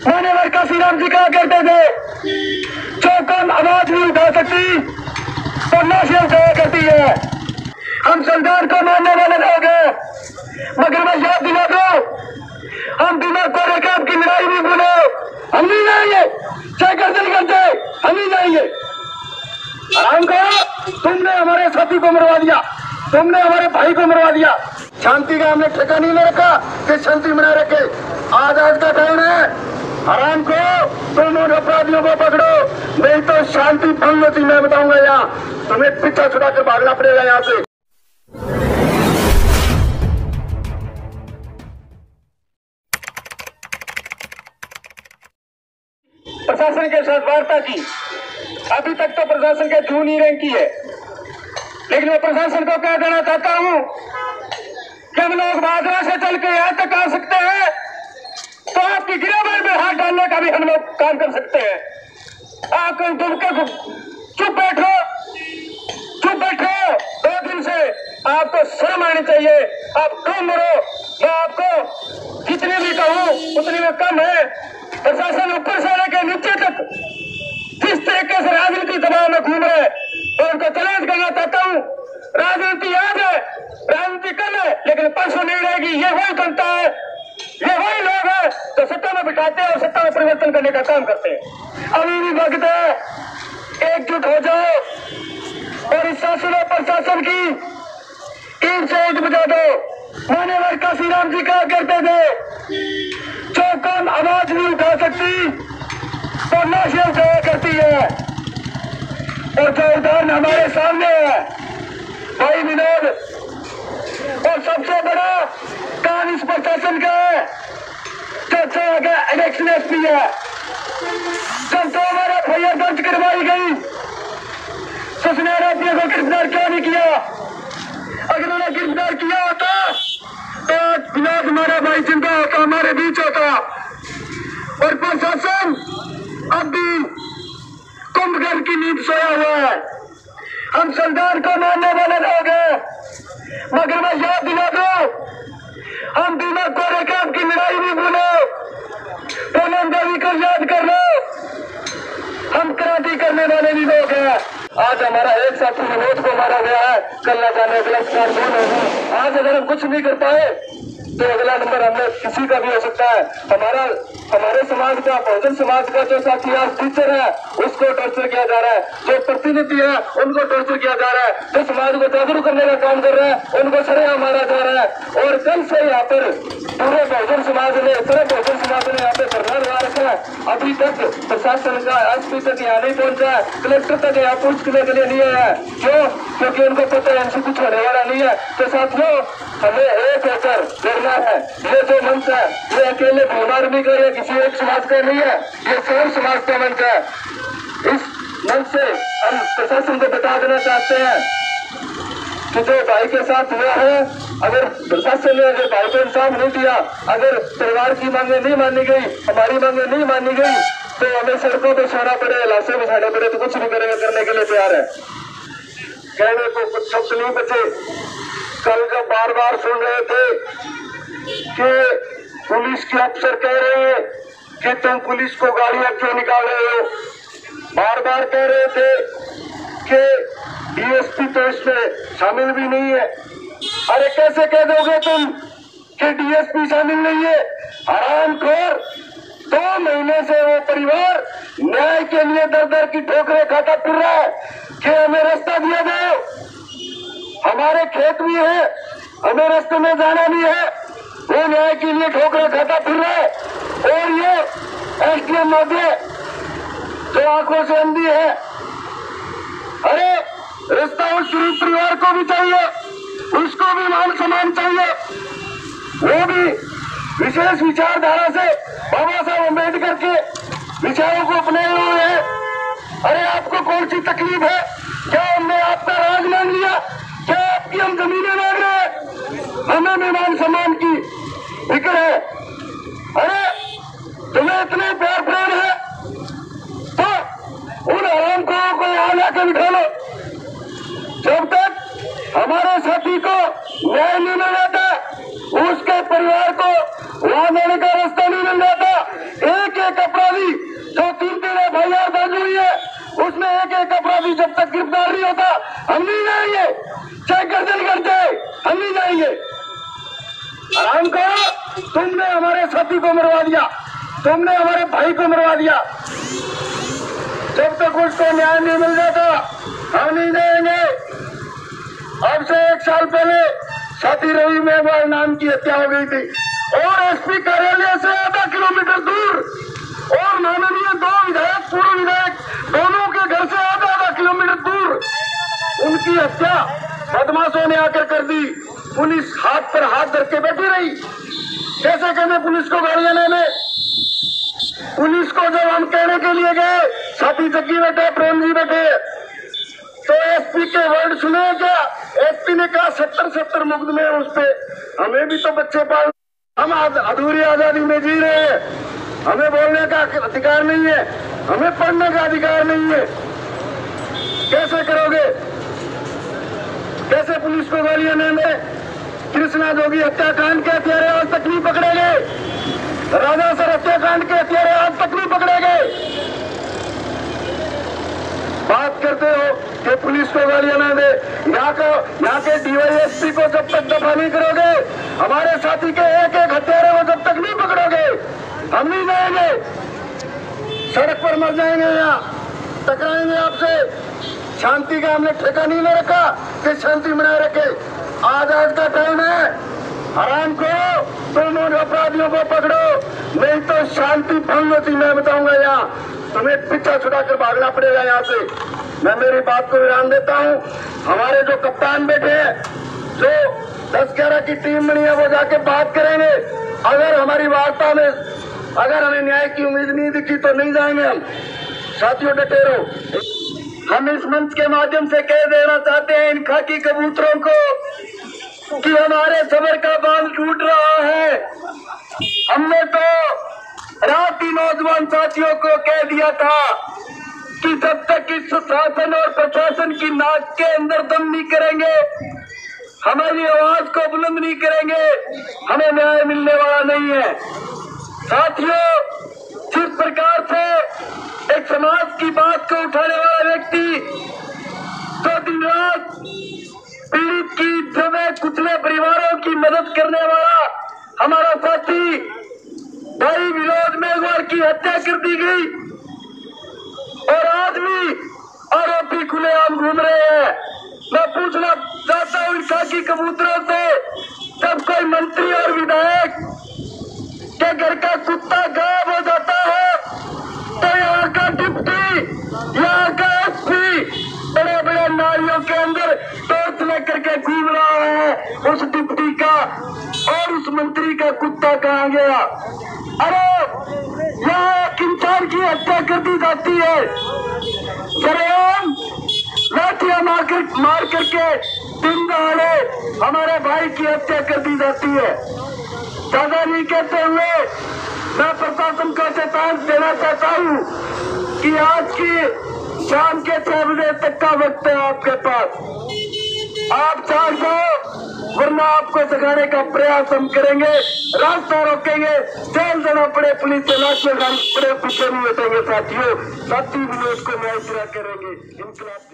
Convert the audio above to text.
मान्यवर काशी राम जी कहा करते थे, जो कौन आवाज नहीं उठा सकती वो लाशें उठाया करती है। हम संविधान को मानने वाले लोग हैं, मगर मैं याद दिला दो, हम बिना कोरे काम की लड़ाई नहीं भूले। हम नहीं जाएंगे, चाहे गर्दन करते हम नहीं जाएंगे। आराम करो, तुमने हमारे साथी को मरवा दिया, तुमने हमारे भाई को मरवा दिया। शांति का हमने ठेका नहीं ले रखा कि शांति बना रखे। आज का टाइम है, आराम करो, तुम उन अपराधियों को पकड़ो, नहीं तो शांति भंग होती मैं बताऊंगा। यहाँ तुम्हें पीछा छुड़ा कर भागना पड़ेगा यहाँ से। प्रशासन के साथ वार्ता की, अभी तक तो प्रशासन के जू नहीं रैंक की है, लेकिन मैं प्रशासन को कह देना चाहता हूं कि हम लोग बाजरा से चल के यहां तक आ सकते हैं तो आपकी गिरावट में हाथ डालने का भी हम लोग काम कर सकते हैं। आप तुम के चुप बैठो, चुप बैठो। 2 दिन से आपको शर्म आनी चाहिए। आप क्यों मरो? मैं आपको जितनी भी कहूं उतनी में कम है। प्रशासन ऊपर से लेकर नीचे तक जिस तरीके से राजनीति दबाव में घूम रहे तो उनको चैलेंज करना चाहता हूं। राजनीति आज है, राजनीति कल है, लेकिन परसों नहीं रहेगी। ये वही जनता है, ये वही लोग हैं जो सत्ता में बिठाते हैं और सत्ता में परिवर्तन करने का काम करते हैं। अभी भी वक्त है, एकजुट हो जाओ और इस शासन और प्रशासन की ईंट से ईंट बजा दो। मान्यवर काशी राम जी कहा करते थे, जो कौन आवाज नहीं उठा सकती तो लाशें उठाया करती है। और जो उदाहरण हमारे सामने है भाई विनोद, और सबसे बड़ा काम इस प्रशासन का है जो इलेक्शन एसपी है। जब 2 बार एफआईआर दर्ज करवाई गई तो उसने आरोपियों को गिरफ्तार क्यों नहीं किया? अगर उन्हें गिरफ्तार किया होता तो विनोद हमारा भाई जिंदा होता, हमारे बीच होता। और प्रशासन अब भी कुंभकर्ण की नींद सोया हुआ है। हम संविधान को मानने वाले लोग हैं, मगर मैं याद दिला दो, हम बिना कोरे काम की लड़ाई नहीं भूले। पूनम देवी को याद कर लो, हम क्रांति करने वाले भी लोग हैं। आज हमारा एक साथी विनोद को मारा गया है, कल न जाने अगला स्थान कौन होगी। आज अगर हम कुछ नहीं कर पाए तो अगला नंबर हमें किसी का भी हो सकता है। हमारे समाज का, बहुजन समाज का जो साथी आज टीचर है उसको टॉर्चर किया जा रहा है, जो प्रतिनिधि है उनको टॉर्चर किया जा रहा है, जो समाज को जागरूक करने का काम कर रहे हैं उनको सरेआम मारा जा रहा है। और कल से यहाँ पर पूरे बहुजन समाज ने यहाँ पे धरना लगा रखा है। अभी तक प्रशासन का एसपी तक यहाँ नहीं पहुंचा है, कलेक्टर तक यहाँ पूछने के लिए नहीं आया है। क्यों? क्योंकि उनको पता है इनसे कुछ होने वाला नहीं है। तो साथियों, हमें एक होकर लड़ना है। ये जो मंच है ये अकेले भीम आर्मी का या किसी एक समाज का नहीं है, ये सर्व समाज का मंच है। इस मंच से हम प्रशासन को बता देना चाहते हैं कि जो भाई के साथ हुआ है, अगर प्रशासन ने जो भाई को इंसाफ नहीं दिया, अगर परिवार की मांगे नहीं मानी गई, हमारी मांगे नहीं मानी गई, तो हमें सड़कों पर सोना पड़े, लाशें बिछाने पड़े, तो कुछ भी करने के लिए तैयार है। कहने को कुछ शब्द नहीं बचे। कल जब बार बार सुन रहे थे कि पुलिस के अफसर कह रहे हैं कि तुम पुलिस को गाड़ियां क्यों निकाल रहे हो, बार बार कह रहे थे कि डीएसपी तो इसमें शामिल भी नहीं है। अरे कैसे कह दोगे तुम कि डीएसपी शामिल नहीं है? हरामखोर, 2 महीने से वो परिवार न्याय के लिए दर दर की ठोकरें खाता फिर रहा है कि हमें रास्ता दिया जाए, हमारे खेत भी है, हमें रास्ते में जाना भी है। वो न्याय के लिए ठोकरें खाता फिर रहा है। और ये एसडीएम महोदय जो आंखों से अंधी है, अरे रास्ता उस गरीब परिवार को भी चाहिए, उसको भी मान सम्मान चाहिए। वो भी विशेष विचारधारा से बाबा साहब अम्बेडकर के विचारों को अपने हुए हैं। अरे आपको कौन सी तकलीफ है? क्या हमने आपका राज मांग लिया? क्या आपकी हम जमीनें मांग रहे हैं? हमें भी मान सम्मान की फिक्र है। अरे तुम्हें इतने प्यार प्रेम है तो उन हरामखोरों को यहाँ लाकर बिठा लो। जब तक हमारे साथी को न्याय नहीं मिल जाता, उसके परिवार को वहां जाने का रास्ता नहीं मिल जाता, एक एक पुलिस जब तक गिरफ्तार नहीं होता हम नहीं जाएंगे, चाहे गर्दन कर जाए हम नहीं जाएंगे। आराम करो, तुमने हमारे साथी को मरवा दिया, तुमने हमारे भाई को मरवा दिया। जब तक उसको न्याय नहीं मिल जाता हम नहीं जाएंगे। अब से 1 साल पहले साथी रवि मेघवाल नाम की हत्या हो गई थी और एसपी कार्यालय से आधा किलोमीटर दूर, और माननीय 2 विधायक, पूर्व विधायक, दोनों के घर से आधा किलोमीटर दूर उनकी हत्या बदमाशों ने आकर कर दी। पुलिस हाथ पर हाथ धर के बैठी रही। कैसे कहने पुलिस को गाड़ियां लेने? पुलिस को जब हम कहने के लिए गए, साथी जग्गी बैठे, प्रेम जी बैठे, तो एसपी के वर्ड सुने क्या? एसपी ने कहा 70 मुकदमे उस पे, हमें भी तो बच्चे पाल, हम अधूरी आजादी में जी रहे हैं, हमें बोलने का अधिकार नहीं है, हमें पढ़ने का अधिकार नहीं है। कैसे करोगे? कैसे पुलिस को गालियां देंगे? कृष्णा जोगी हत्याकांड के हत्यारे आज तक नहीं पकड़े गए, राजा सर हत्याकांड के हत्यारे आज तक नहीं पकड़े गए। बात करते हो कि पुलिस को गालियां ना दे, यहाँ के डीवाईएसपी को जब तक दफा नहीं करोगे, हमारे साथी के एक हत्यारे को जब तक नहीं पकड़ोगे हम नहीं जाएंगे। सड़क पर मर जाएंगे, यहाँ टकराएंगे आपसे। शांति का हमने ठेका नहीं ले रखा कि शांति बनाए रखे। आज का टाइम है, आराम करो, तुम उन अपराधियों को पकड़ो, नहीं तो शांति भंग होती। मैं बताऊंगा, यहाँ तुम्हें पीछा छुड़ाकर भागना पड़ेगा यहाँ से। मैं मेरी बात को विराम देता हूँ। हमारे जो कप्तान बैठे हैं, जो 10-11 की टीम बनी है, वो जाके बात करेंगे। अगर हमारी वार्ता में अगर हमें न्याय की उम्मीद नहीं दिखी तो नहीं जाएंगे हम। साथियों डटे रहो। हम इस मंच के माध्यम से कह देना चाहते हैं इन खाकी कबूतरों को कि हमारे सबर का बांध टूट रहा है। हमने तो रात ही नौजवान साथियों को कह दिया था कि जब तक इस शासन और प्रशासन की नाक के अंदर दम नहीं करेंगे, हमारी आवाज को बुलंद नहीं करेंगे, हमें न्याय मिलने वाला नहीं है। साथियों, जिस प्रकार से एक समाज की बात को उठाने वाला व्यक्ति, तो दिन रात पीड़ित की, दबे कुचले परिवारों की मदद करने वाला हमारा साथी भाई विनोद मेघवाल की हत्या कर दी गई और आज भी आरोपी खुलेआम घूम रहे हैं। मैं पूछना चाहता हूँ इन खाकी कबूतरों से, जब कोई मंत्री और विधायक के घर का कुत्ता गायब हो जाता है तो यहाँ का डिप्टी, यहाँ का एसपी बड़े बड़े नालियों के अंदर टॉर्च लेकर के घूम रहा है। उस डिप्टी का और उस मंत्री का कुत्ता कहाँ गया? अरे यहाँ एक इंसान की हत्या कर दी जाती है, सरेआम लाठियां मार करके दिन दहाड़े हमारे भाई की हत्या कर दी जाती है। ज्यादा नहीं कहते हुए मैं प्रशासन को चेतावनी देना चाहता हूँ कि आज की शाम के 6 बजे तक का वक्त है आपके पास। आप जाग जाओ, वरना आपको जगाने का प्रयास हम करेंगे, रास्ता रोकेंगे, जेल जाना पड़े, पुलिस से लाश लगानी पड़े, पीछे नहीं हटेंगे। साथियों, साथी विनोद को न्याय पूरा करेंगे। इनकलाब